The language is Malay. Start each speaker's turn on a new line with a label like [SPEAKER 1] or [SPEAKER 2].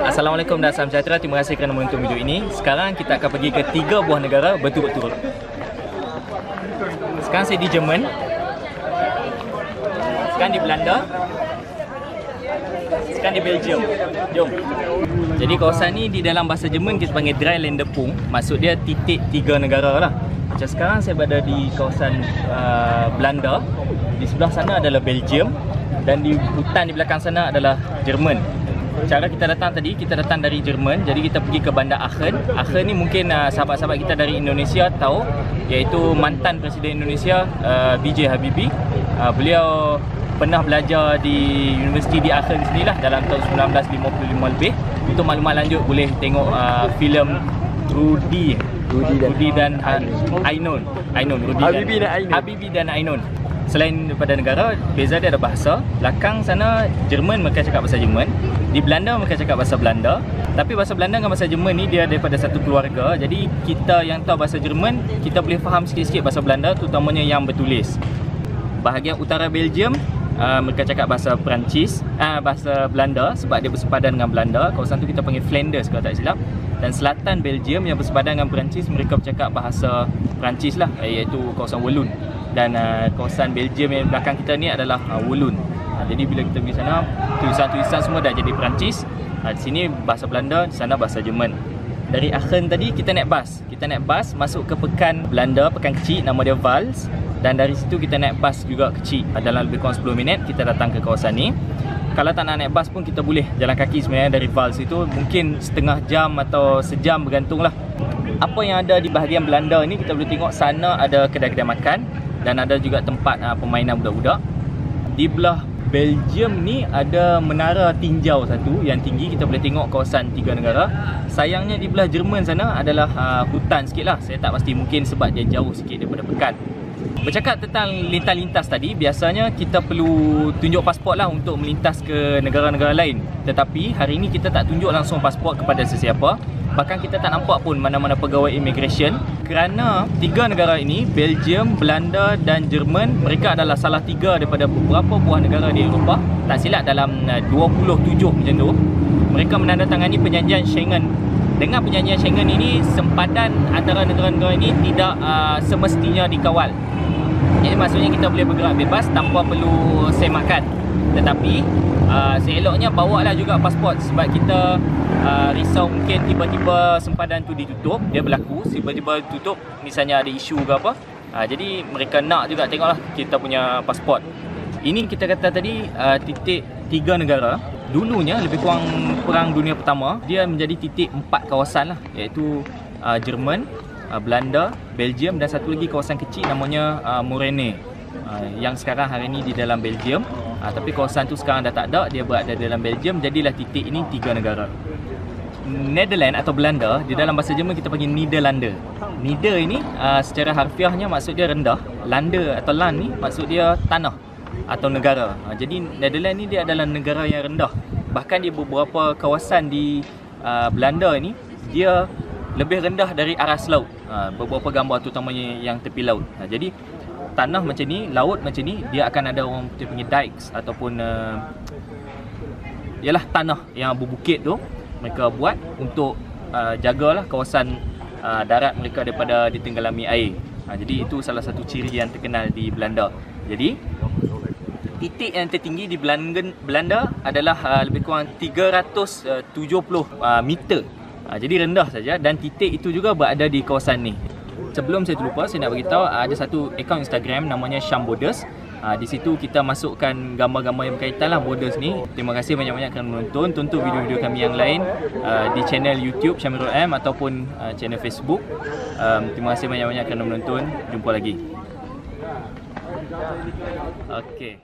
[SPEAKER 1] Assalamualaikum dan salam sejahtera. Terima kasih kerana menonton video ini. Sekarang kita akan pergi ke 3 buah negara berturut-turut. Sekarang saya di Jerman. Sekarang di Belanda. Sekarang di Belgium. Jom. Jadi kawasan ni di dalam bahasa Jerman kita panggil Dreiländerpunkt. Maksud dia titik 3 negara lah. Macam sekarang saya berada di kawasan Belanda. Di sebelah sana adalah Belgium. Dan di hutan di belakang sana adalah Jerman. Cara kita datang tadi, kita datang dari Jerman. Jadi kita pergi ke bandar Aachen. Aachen ni mungkin sahabat-sahabat kita dari Indonesia tahu, iaitu mantan Presiden Indonesia B.J. Habibie. Beliau pernah belajar di Universiti di Aachen sinilah dalam tahun 1955 lebih. Untuk maklumat lanjut boleh tengok filem Rudi dan Ainun. Habibie dan Ainun. Selain daripada negara, beza dia ada bahasa. Belakang sana Jerman mereka cakap bahasa Jerman. Di Belanda mereka cakap bahasa Belanda. Tapi bahasa Belanda dengan bahasa Jerman ni dia daripada satu keluarga. Jadi kita yang tahu bahasa Jerman, kita boleh faham sikit-sikit bahasa Belanda, terutamanya yang bertulis. Bahagian utara Belgium mereka cakap bahasa Perancis, bahasa Belanda sebab dia bersepadan dengan Belanda. Kawasan tu kita panggil Flanders kalau tak silap. Dan selatan Belgium yang bersepadan dengan Perancis, mereka bercakap bahasa Perancis lah, iaitu kawasan Walloon. Dan kawasan Belgium yang belakang kita ni adalah Walloon. Jadi bila kita pergi sana, tulisan-tulisan semua dah jadi Perancis. Di sini bahasa Belanda, di sana bahasa Jerman. Dari Aachen tadi kita naik bas. Kita naik bas masuk ke pekan Belanda, pekan kecil nama dia Vals. Dan dari situ kita naik bas juga kecil. Dalam lebih kurang 10 minit kita datang ke kawasan ni. Kalau tak nak naik bas pun kita boleh jalan kaki sebenarnya dari Vals itu. Mungkin setengah jam atau sejam bergantunglah. Apa yang ada di bahagian Belanda ni kita boleh tengok sana ada kedai-kedai makan. Dan ada juga tempat permainan budak-budak. Di belah Belgium ni ada menara tinjau satu yang tinggi. Kita boleh tengok kawasan 3 negara. Sayangnya di belah Jerman sana adalah hutan sikit lah. Saya tak pasti, mungkin sebab dia jauh sikit daripada pekan. Bercakap tentang lintas-lintas tadi, biasanya kita perlu tunjuk pasport lah untuk melintas ke negara-negara lain. Tetapi hari ini kita tak tunjuk langsung pasport kepada sesiapa. Bahkan kita tak nampak pun mana-mana pegawai immigration. Kerana 3 negara ini, Belgium, Belanda dan Jerman, mereka adalah salah 3 daripada beberapa buah negara di Eropah. Tak silap dalam 27 macam tu, mereka menandatangani perjanjian Schengen. Dengan perjanjian Schengen ini, sempadan antara negara-negara ini tidak semestinya dikawal. Jadi maksudnya kita boleh bergerak bebas tanpa perlu semakan. Tetapi seeloknya bawalah juga pasport sebab kita risau mungkin tiba-tiba sempadan tu ditutup. Dia berlaku tiba-tiba tutup, misalnya ada isu ke apa. Jadi mereka nak juga tengoklah kita punya pasport. Ini kita kata tadi titik 3 negara. Dulunya lebih kurang Perang Dunia Pertama, dia menjadi titik 4 kawasan lah, iaitu Jerman, Belanda, Belgium dan satu lagi kawasan kecil namanya Morene, yang sekarang hari ini di dalam Belgium. Tapi kawasan tu sekarang dah tak ada, dia berada dalam Belgium. Jadilah titik ini 3 negara. Netherlands atau Belanda, di dalam bahasa Jerman kita panggil Niederlande. Nieder ini secara harfiahnya maksud dia rendah. Lande atau Land ni maksud dia tanah atau negara. Jadi Netherlands ni dia adalah negara yang rendah. Bahkan di beberapa kawasan di Belanda ni dia lebih rendah dari aras laut. Beberapa gambar terutamanya yang tepi laut. Jadi tanah macam ni, laut macam ni, dia akan ada orang kita panggil dikes ataupun ialah tanah yang berbukit tu mereka buat untuk jagalah kawasan darat mereka daripada ditenggelami air. Jadi itu salah satu ciri yang terkenal di Belanda. Jadi titik yang tertinggi di Belanda adalah lebih kurang 370 meter. Jadi rendah saja, dan titik itu juga berada di kawasan ni. Sebelum saya terlupa, saya nak beritahu ada satu akaun Instagram namanya Syam Borders. Di situ kita masukkan gambar-gambar yang berkaitan lah borders ni. Terima kasih banyak-banyak kerana menonton. Tonton video-video kami yang lain di channel YouTube Syamirul M ataupun channel Facebook. Terima kasih banyak-banyak kerana menonton. Jumpa lagi. Okey.